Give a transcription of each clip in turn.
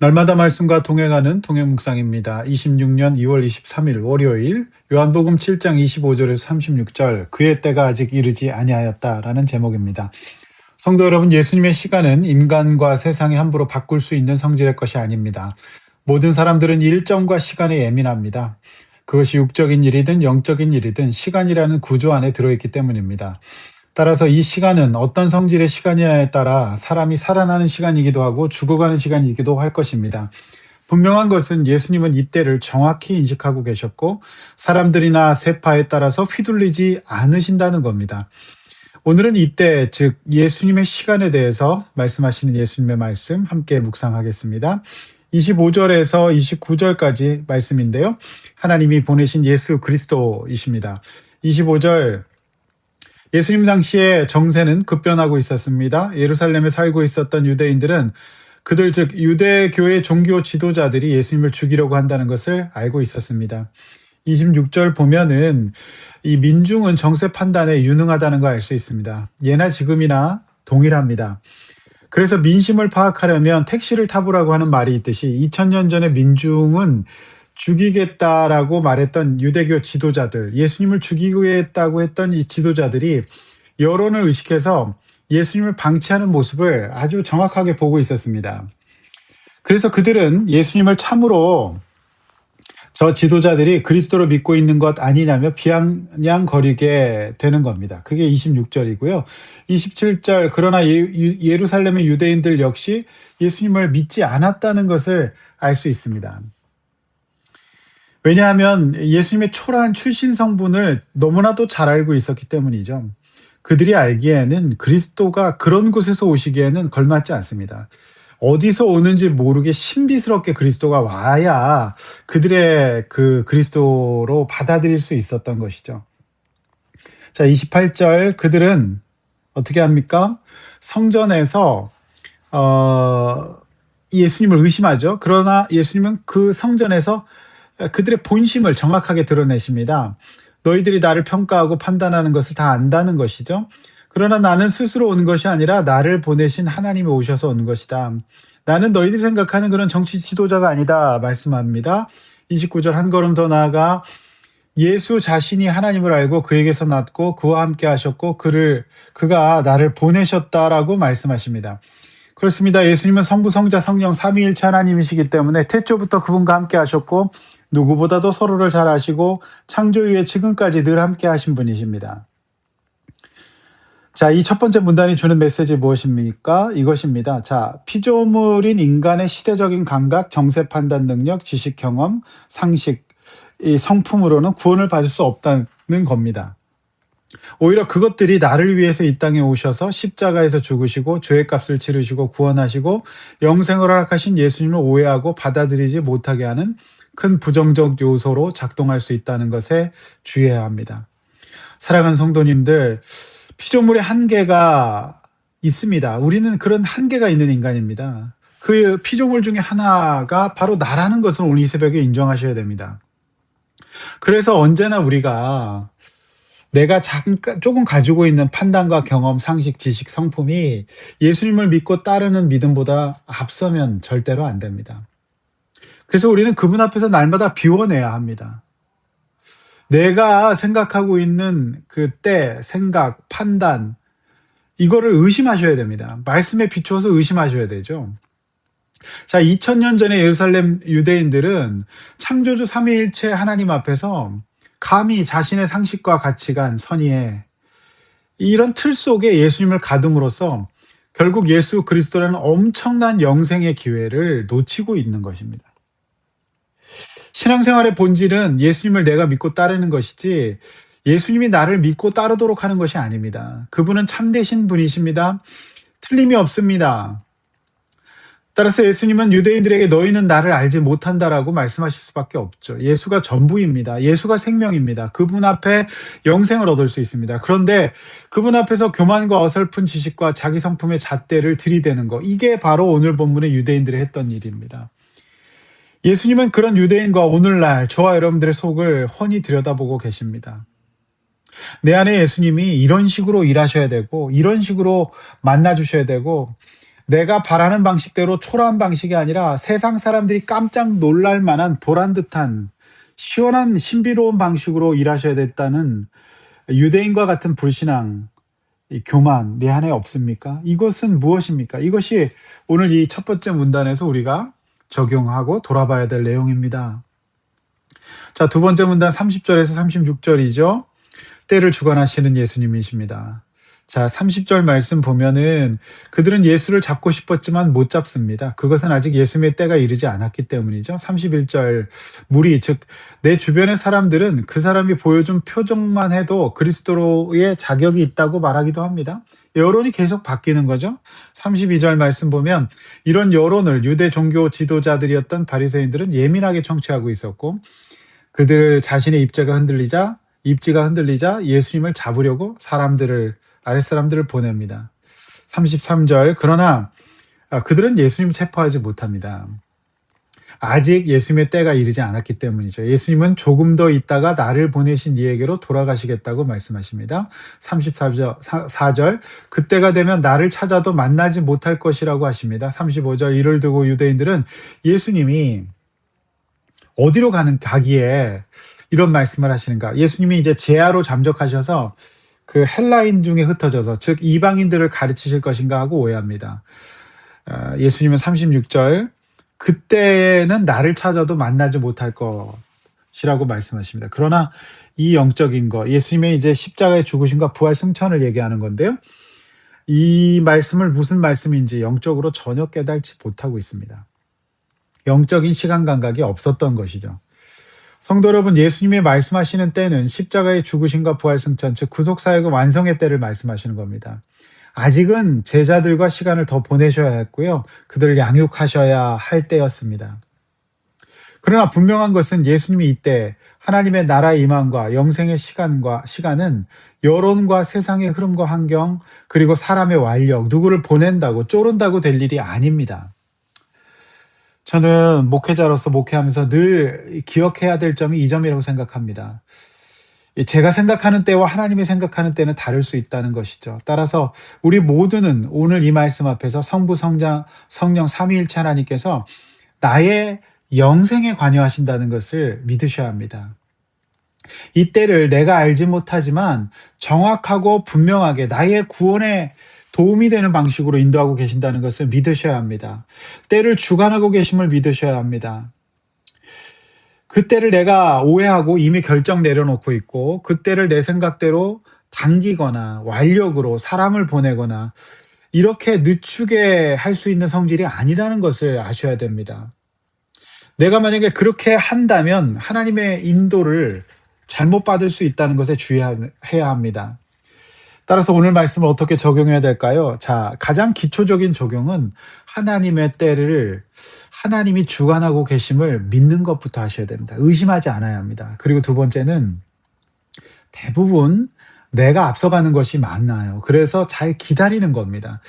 날마다 말씀과 동행하는 동행묵상입니다. 26년 2월 23일 월요일 요한복음 7장 25절에서 36절 그의 때가 아직 이르지 아니하였다라는 제목입니다. 성도 여러분, 예수님의 시간은 인간과 세상이 함부로 바꿀 수 있는 성질의 것이 아닙니다. 모든 사람들은 일정과 시간에 예민합니다. 그것이 육적인 일이든 영적인 일이든 시간이라는 구조 안에 들어있기 때문입니다. 따라서 이 시간은 어떤 성질의 시간이냐에 따라 사람이 살아나는 시간이기도 하고 죽어가는 시간이기도 할 것입니다. 분명한 것은 예수님은 이때를 정확히 인식하고 계셨고 사람들이나 세파에 따라서 휘둘리지 않으신다는 겁니다. 오늘은 이때, 즉 예수님의 시간에 대해서 말씀하시는 예수님의 말씀 함께 묵상하겠습니다. 25절에서 29절까지 말씀인데요. 하나님이 보내신 예수 그리스도이십니다. 25절, 예수님 당시에 정세는 급변하고 있었습니다. 예루살렘에 살고 있었던 유대인들은 그들 즉 유대교의 종교 지도자들이 예수님을 죽이려고 한다는 것을 알고 있었습니다. 26절 보면은 이 민중은 정세 판단에 유능하다는 걸 알 수 있습니다. 예나 지금이나 동일합니다. 그래서 민심을 파악하려면 택시를 타보라고 하는 말이 있듯이 2000년 전에 민중은 죽이겠다라고 말했던 유대교 지도자들, 예수님을 죽이겠다고 했던 이 지도자들이 여론을 의식해서 예수님을 방치하는 모습을 아주 정확하게 보고 있었습니다. 그래서 그들은 예수님을 참으로 저 지도자들이 그리스도로 믿고 있는 것 아니냐며 비아냥거리게 되는 겁니다. 그게 26절이고요. 27절, 그러나 예루살렘의 유대인들 역시 예수님을 믿지 않았다는 것을 알 수 있습니다. 왜냐하면 예수님의 초라한 출신 성분을 너무나도 잘 알고 있었기 때문이죠. 그들이 알기에는 그리스도가 그런 곳에서 오시기에는 걸맞지 않습니다. 어디서 오는지 모르게 신비스럽게 그리스도가 와야 그들의 그 그리스도로 받아들일 수 있었던 것이죠. 자, 28절, 그들은 어떻게 합니까? 성전에서 예수님을 의심하죠. 그러나 예수님은 그 성전에서 그들의 본심을 정확하게 드러내십니다. 너희들이 나를 평가하고 판단하는 것을 다 안다는 것이죠. 그러나 나는 스스로 온 것이 아니라 나를 보내신 하나님이 오셔서 온 것이다. 나는 너희들이 생각하는 그런 정치 지도자가 아니다 말씀합니다. 29절, 한 걸음 더 나아가 예수 자신이 하나님을 알고 그에게서 났고 그와 함께 하셨고 그가 나를 보내셨다라고 말씀하십니다. 그렇습니다. 예수님은 성부, 성자, 성령 삼위일체 하나님이시기 때문에 태초부터 그분과 함께 하셨고 누구보다도 서로를 잘 아시고 창조 이후에 지금까지 늘 함께 하신 분이십니다. 자, 이 첫 번째 문단이 주는 메시지 무엇입니까? 이것입니다. 자, 피조물인 인간의 시대적인 감각, 정세 판단 능력, 지식 경험, 상식, 이 성품으로는 구원을 받을 수 없다는 겁니다. 오히려 그것들이 나를 위해서 이 땅에 오셔서 십자가에서 죽으시고 죄의 값을 치르시고 구원하시고 영생을 허락하신 예수님을 오해하고 받아들이지 못하게 하는 큰 부정적 요소로 작동할 수 있다는 것에 주의해야 합니다. 사랑하는 성도님들, 피조물의 한계가 있습니다. 우리는 그런 한계가 있는 인간입니다. 그 피조물 중에 하나가 바로 나라는 것을 오늘 이 새벽에 인정하셔야 됩니다. 그래서 언제나 우리가 내가 조금 가지고 있는 판단과 경험, 상식, 지식, 성품이 예수님을 믿고 따르는 믿음보다 앞서면 절대로 안 됩니다. 그래서 우리는 그분 앞에서 날마다 비워내야 합니다. 내가 생각하고 있는 그 때, 생각, 판단, 이거를 의심하셔야 됩니다. 말씀에 비추어서 의심하셔야 되죠. 자, 2000년 전에 예루살렘 유대인들은 창조주 삼위일체 하나님 앞에서 감히 자신의 상식과 가치관, 선의에 이런 틀 속에 예수님을 가둠으로써 결국 예수 그리스도라는 엄청난 영생의 기회를 놓치고 있는 것입니다. 신앙생활의 본질은 예수님을 내가 믿고 따르는 것이지 예수님이 나를 믿고 따르도록 하는 것이 아닙니다. 그분은 참되신 분이십니다. 틀림이 없습니다. 따라서 예수님은 유대인들에게 너희는 나를 알지 못한다라고 말씀하실 수밖에 없죠. 예수가 전부입니다. 예수가 생명입니다. 그분 앞에 영생을 얻을 수 있습니다. 그런데 그분 앞에서 교만과 어설픈 지식과 자기 성품의 잣대를 들이대는 거, 이게 바로 오늘 본문의 유대인들이 했던 일입니다. 예수님은 그런 유대인과 오늘날 저와 여러분들의 속을 훤히 들여다보고 계십니다. 내 안에 예수님이 이런 식으로 일하셔야 되고 이런 식으로 만나주셔야 되고 내가 바라는 방식대로 초라한 방식이 아니라 세상 사람들이 깜짝 놀랄 만한 보란듯한 시원한 신비로운 방식으로 일하셔야 됐다는 유대인과 같은 불신앙, 이 교만 내 안에 없습니까? 이것은 무엇입니까? 이것이 오늘 이 첫 번째 문단에서 우리가 적용하고 돌아봐야 될 내용입니다. 자, 두 번째 문단 30절에서 36절이죠. 때를 주관하시는 예수님이십니다. 자, 30절 말씀 보면은 그들은 예수를 잡고 싶었지만 못 잡습니다. 그것은 아직 예수님의 때가 이르지 않았기 때문이죠. 31절 무리, 즉 내 주변의 사람들은 그 사람이 보여준 표정만 해도 그리스도로의 자격이 있다고 말하기도 합니다. 여론이 계속 바뀌는 거죠. 32절 말씀 보면 이런 여론을 유대 종교 지도자들이었던 바리새인들은 예민하게 청취하고 있었고 그들 자신의 입지가 흔들리자 예수님을 잡으려고 아랫사람들을 보냅니다. 33절 그러나 그들은 예수님을 체포하지 못합니다. 아직 예수님의 때가 이르지 않았기 때문이죠. 예수님은 조금 더 있다가 나를 보내신 이에게로 돌아가시겠다고 말씀하십니다. 34절 그때가 되면 나를 찾아도 만나지 못할 것이라고 하십니다. 35절 이를 두고 유대인들은 예수님이 어디로 가기에 이런 말씀을 하시는가? 예수님이 이제 제하로 잠적하셔서 그 헬라인 중에 흩어져서 즉 이방인들을 가르치실 것인가 하고 오해합니다. 예수님은 36절 그때는 나를 찾아도 만나지 못할 것이라고 말씀하십니다. 그러나 이 영적인 것, 예수님의 이제 십자가의 죽으심과 부활 승천을 얘기하는 건데요. 이 말씀을 무슨 말씀인지 영적으로 전혀 깨달지 못하고 있습니다. 영적인 시간 감각이 없었던 것이죠. 성도 여러분, 예수님이 말씀하시는 때는 십자가의 죽으심과 부활 승천, 즉 구속사역의 완성의 때를 말씀하시는 겁니다. 아직은 제자들과 시간을 더 보내셔야 했고요. 그들을 양육하셔야 할 때였습니다. 그러나 분명한 것은 예수님이 이때 하나님의 나라의 임함과 영생의 시간은 여론과 세상의 흐름과 환경 그리고 사람의 완력, 누구를 보낸다고 쪼른다고 될 일이 아닙니다. 저는 목회자로서 목회하면서 늘 기억해야 될 점이 이 점이라고 생각합니다. 제가 생각하는 때와 하나님이 생각하는 때는 다를 수 있다는 것이죠. 따라서 우리 모두는 오늘 이 말씀 앞에서 성부, 성령 삼위일체 하나님께서 나의 영생에 관여하신다는 것을 믿으셔야 합니다. 이 때를 내가 알지 못하지만 정확하고 분명하게 나의 구원에 도움이 되는 방식으로 인도하고 계신다는 것을 믿으셔야 합니다. 때를 주관하고 계심을 믿으셔야 합니다. 그 때를 내가 오해하고 이미 결정 내려놓고 있고 그 때를 내 생각대로 당기거나 완력으로 사람을 보내거나 이렇게 늦추게 할 수 있는 성질이 아니라는 것을 아셔야 됩니다. 내가 만약에 그렇게 한다면 하나님의 인도를 잘못 받을 수 있다는 것에 주의해야 합니다. 따라서 오늘 말씀을 어떻게 적용해야 될까요? 자, 가장 기초적인 적용은 하나님의 때를 하나님이 주관하고 계심을 믿는 것부터 하셔야 됩니다. 의심하지 않아야 합니다. 그리고 두 번째는 대부분 내가 앞서가는 것이 많아요. 그래서 잘 기다리는 겁니다.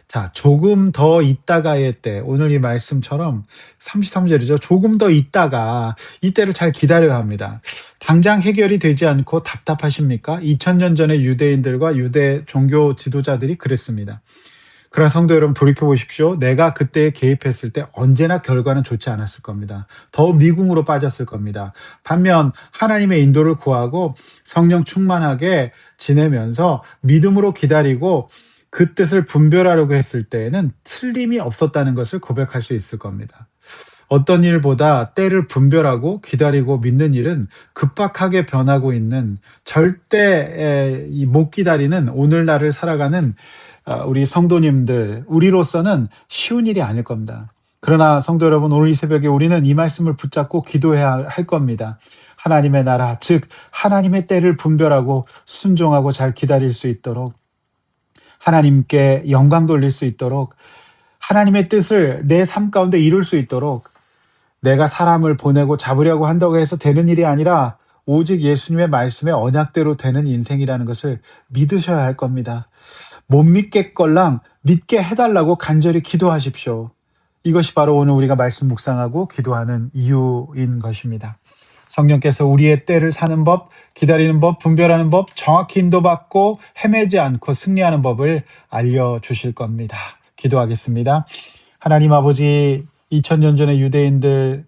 자, 조금 더 있다가의 때, 오늘 이 말씀처럼 33절이죠. 조금 더 있다가 이 때를 잘 기다려야 합니다. 당장 해결이 되지 않고 답답하십니까? 2000년 전의 유대인들과 유대 종교 지도자들이 그랬습니다. 그러나 성도 여러분 돌이켜보십시오. 내가 그때 개입했을 때 언제나 결과는 좋지 않았을 겁니다. 더 미궁으로 빠졌을 겁니다. 반면 하나님의 인도를 구하고 성령 충만하게 지내면서 믿음으로 기다리고 그 뜻을 분별하려고 했을 때에는 틀림이 없었다는 것을 고백할 수 있을 겁니다. 어떤 일보다 때를 분별하고 기다리고 믿는 일은 급박하게 변하고 있는 절대 못 기다리는 오늘날을 살아가는 우리 성도님들, 우리로서는 쉬운 일이 아닐 겁니다. 그러나 성도 여러분, 오늘 이 새벽에 우리는 이 말씀을 붙잡고 기도해야 할 겁니다. 하나님의 나라, 즉 하나님의 때를 분별하고 순종하고 잘 기다릴 수 있도록 하나님께 영광 돌릴 수 있도록 하나님의 뜻을 내 삶 가운데 이룰 수 있도록 내가 사람을 보내고 잡으려고 한다고 해서 되는 일이 아니라 오직 예수님의 말씀의 언약대로 되는 인생이라는 것을 믿으셔야 할 겁니다. 못 믿겠걸랑 믿게 해달라고 간절히 기도하십시오. 이것이 바로 오늘 우리가 말씀 묵상하고 기도하는 이유인 것입니다. 성령께서 우리의 때를 사는 법, 기다리는 법, 분별하는 법, 정확히 인도받고 헤매지 않고 승리하는 법을 알려주실 겁니다. 기도하겠습니다. 하나님 아버지, 2000년 전에 유대인들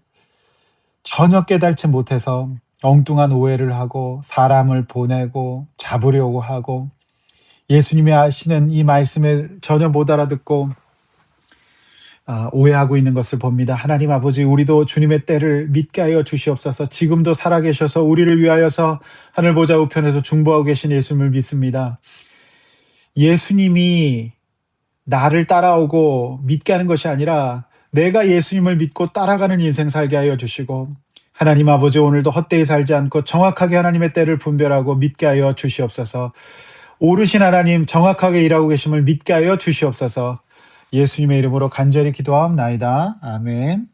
전혀 깨달지 못해서 엉뚱한 오해를 하고 사람을 보내고 잡으려고 하고 예수님이 하시는 이 말씀을 전혀 못 알아듣고 오해하고 있는 것을 봅니다. 하나님 아버지, 우리도 주님의 때를 믿게 하여 주시옵소서. 지금도 살아계셔서 우리를 위하여서 하늘 보좌 우편에서 중보하고 계신 예수님을 믿습니다. 예수님이 나를 따라오고 믿게 하는 것이 아니라 내가 예수님을 믿고 따라가는 인생 살게 하여 주시고, 하나님 아버지, 오늘도 헛되이 살지 않고 정확하게 하나님의 때를 분별하고 믿게 하여 주시옵소서. 오르신 하나님 정확하게 일하고 계심을 믿게 하여 주시옵소서. 예수님의 이름으로 간절히 기도하옵나이다. 아멘.